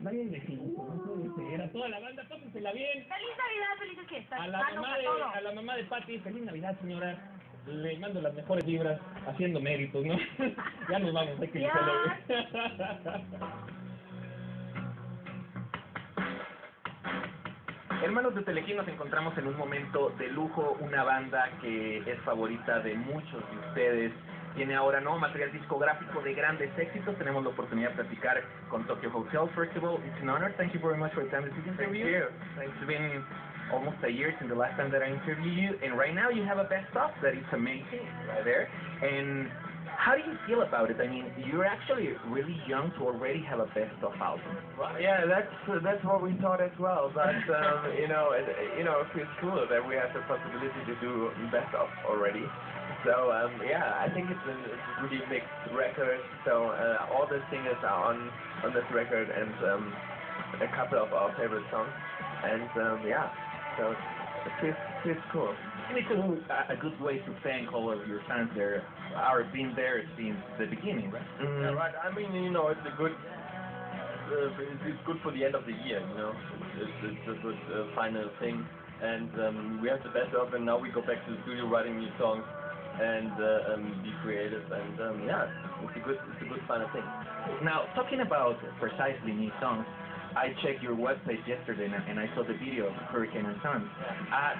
Vaya elegido, no puede ser. A toda la banda, pásensela bien. ¡Feliz Navidad, felices fiestas! A la mamá de Pati, feliz Navidad, señora. Le mando las mejores vibras, haciendo méritos, ¿no? Ya nos vamos, hay que Hermanos de Telehit, nos encontramos en un momento de lujo, una banda que es favorita de muchos de ustedes. Tiene ahora nuevo material discográfico de grandes éxitos. Tenemos la oportunidad de platicar con Tokio Hotel. First of all, it's an honor. Thank you very much for the time to interview. Thank you. It's been almost a year since the last time that I interviewed you, and right now you have a best of that is amazing right there. And how do you feel about it? I mean, you're actually really young to already have a best of album. Well, yeah, that's what we thought as well. But it feels cool that we have the possibility to do best of already. So yeah, I think it's a really mixed record. So all the singers are on this record, and a couple of our favorite songs. And yeah, so it feels cool. And it's a good way to thank all of your fans there, are being there since the beginning, right? Mm-hmm. Yeah, right. I mean, it's a good. It's good for the end of the year, It's a good final thing, and we have the best of, and now we go back to the studio writing new songs and be creative, and yeah, it's a good final thing. Now, talking about precisely new songs, I checked your website yesterday and I saw the video of Hurricane and Sun.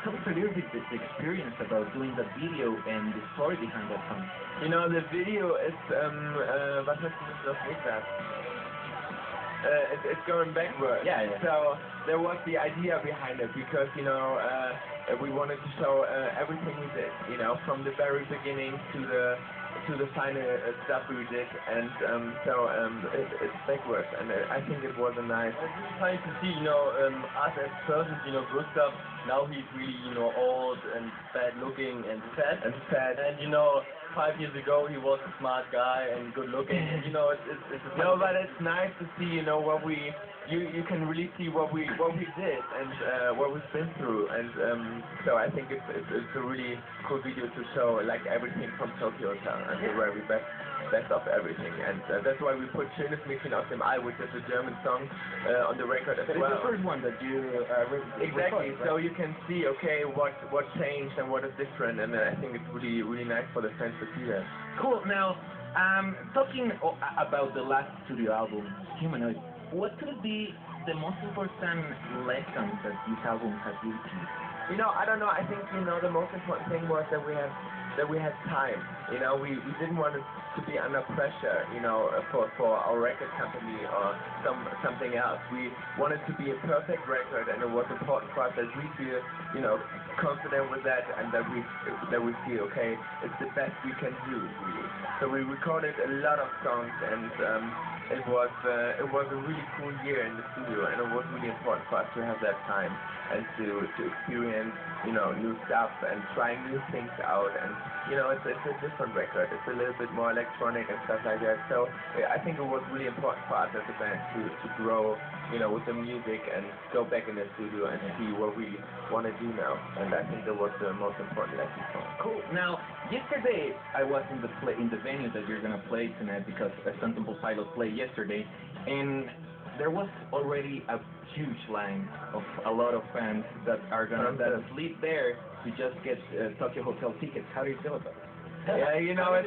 Tell us a little bit the experience about doing the video and the story behind that song. The video is was heißt das rückwärts? It's going backwards. Yeah. So there was the idea behind it because we wanted to show everything we did, from the very beginning to the final stuff we did, and it's backwards, and I think it was a nice. It's really funny to see, us as persons, Gustav. Now he's really, old and bad looking and fat. And 5 years ago he was a smart guy and good looking. And, it's no, but it's nice to see, what we. You can really see what we did and what we've been through, and so I think it's a really cool video to show like everything from Tokyo Hotel and the very best of everything, and that's why we put Schönes Mädchen aus dem All, which is a German song, on the record as well. It's the first one that you exactly. Recorded, right? So you can see what changed and what is different, and I think it's really nice for the fans to see that. Cool. Now, talking about the last studio album, Humanoid. What could be the most important lesson that this album has you teach? I don't know. I think the most important thing was that we had time. We didn't want it to be under pressure. For our record company or something else. We wanted to be a perfect record, and it was important for us that we feel confident with that, and that we feel okay. It's the best we can do, really. So we recorded a lot of songs, and it was a really cool year in the studio, and it was really important for us to have that time and to experience new stuff and trying new things out, and it's a different record. It's a little bit more electronic and stuff like that. So I think it was really important for us as a band to grow with the music and go back in the studio and see what we want to do now, and I think that was the most important lesson for us. Cool. Now, yesterday I was in the venue that you're gonna play tonight because Stone Temple Pilots played yesterday, and there was already a huge line of a lot of fans that are gonna sleep there to just get Tokyo Hotel tickets. How do you feel about it? Yeah,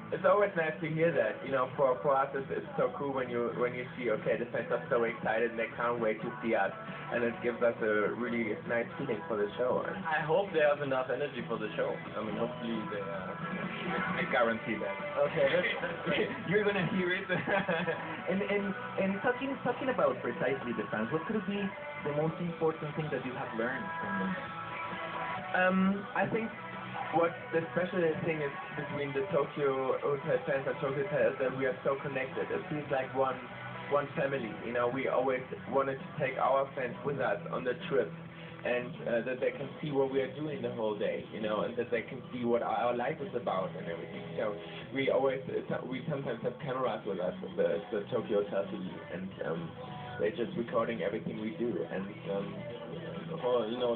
it's always nice to hear that. For us it's so cool when you see the fans are so excited and they can't wait to see us, and it gives us a really nice feeling for the show. And I hope they have enough energy for the show. I mean, hopefully they are. I guarantee that. Okay, you're gonna hear it. and talking about precisely the fans, what could be the most important thing that you have learned from them? I think what the special thing is between the Tokyo Hotel fans and Tokyo Hotel is that we are so connected. It feels like one family. We always wanted to take our fans with us on the trip, and that they can see what we are doing the whole day, and that they can see what our life is about and everything. So we sometimes have cameras with us, the Tokyo Hotel TV, and they're just recording everything we do, and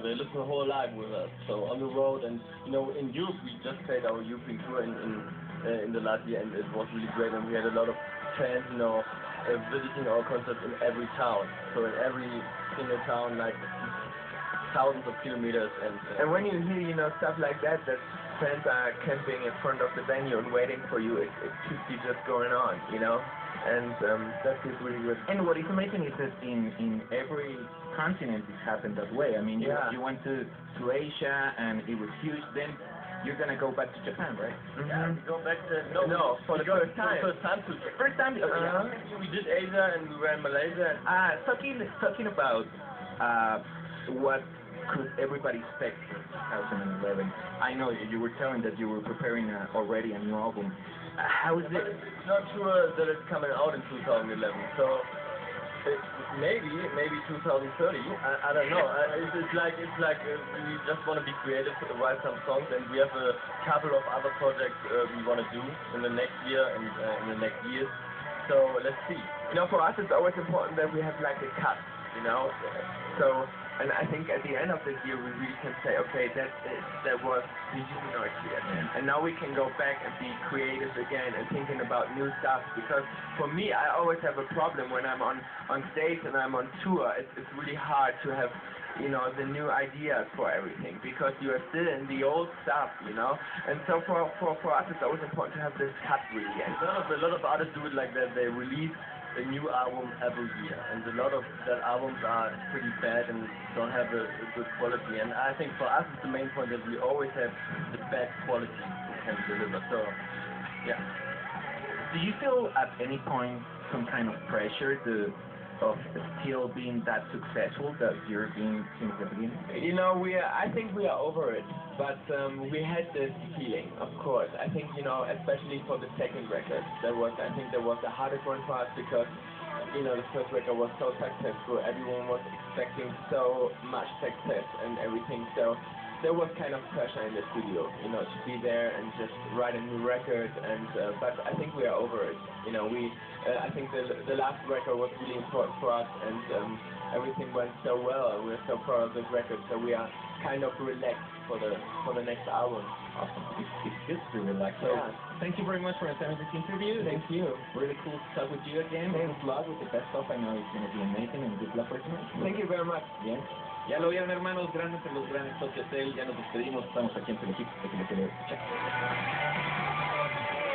they listen the whole life with us. So on the road, and in Europe we just played our European tour in the last year, and it was really great, and we had a lot of fans, visiting our concerts in every town. So in every single town, like thousands of kilometers. And when you hear, you know, stuff like that, that fans are camping in front of the venue and waiting for you, it keeps you just going on, you know? And that feels really good. And what is amazing is that in every continent it happened that way. I mean, Yeah. you went to Asia and it was huge. Then you're gonna go back to Japan, right? Yeah, we go back to for the first time. First time to First time. we did Asia and we were in Malaysia. Talking about what could everybody expect for 2011. I know you were telling that you were preparing already a new album. How is But it? it's not sure that it's coming out in 2011. So maybe 2030. I don't know. It's like we just want to be creative, write some songs, and we have a couple of other projects we want to do in the next year and in the next years. So let's see. You know, for us it's always important that we have like a cut, you know? So, and I think at the end of this year we really can say, okay, that was the humanoid year. And now we can go back and be creative again and thinking about new stuff, because for me I always have a problem when I'm on stage and I'm on tour. It's really hard to have, you know, the new ideas for everything, because you are still in the old stuff, you know. And so for us it's always important to have this cut really. And a lot of artists do it like that. They release a new album every year, and a lot of that albums are pretty bad and don't have a good quality. And I think for us it's the main point that we always have the best quality we can deliver. So yeah. Do you feel at any point some kind of pressure of still being that successful that you're being since the beginning? You know, I think we are over it, but we had this feeling, of course. I think, you know, especially for the second record, I think that was the hardest one for us, because, you know, the first record was so successful. Everyone was expecting so much success and everything. So there was kind of pressure in the studio, you know, to be there and just write a new record. And but I think we are over it. You know, I think the last record was really important for us, and everything went so well, and we're so proud of this record. So we are kind of relaxed for the next album. Awesome. It's good to relax. So Yeah. thank you very much for attending this interview. Thank you. Really cool to talk with you again. Thanks. Good luck with the best stuff. I know it's going to be amazing, and good luck for tonight. Thank you very much. Bien. Ya lo vieron, hermanos, grandes en los grandes Tokio. Ya nos despedimos. Estamos aquí en Telehit. Espero que lo quieran escuchar.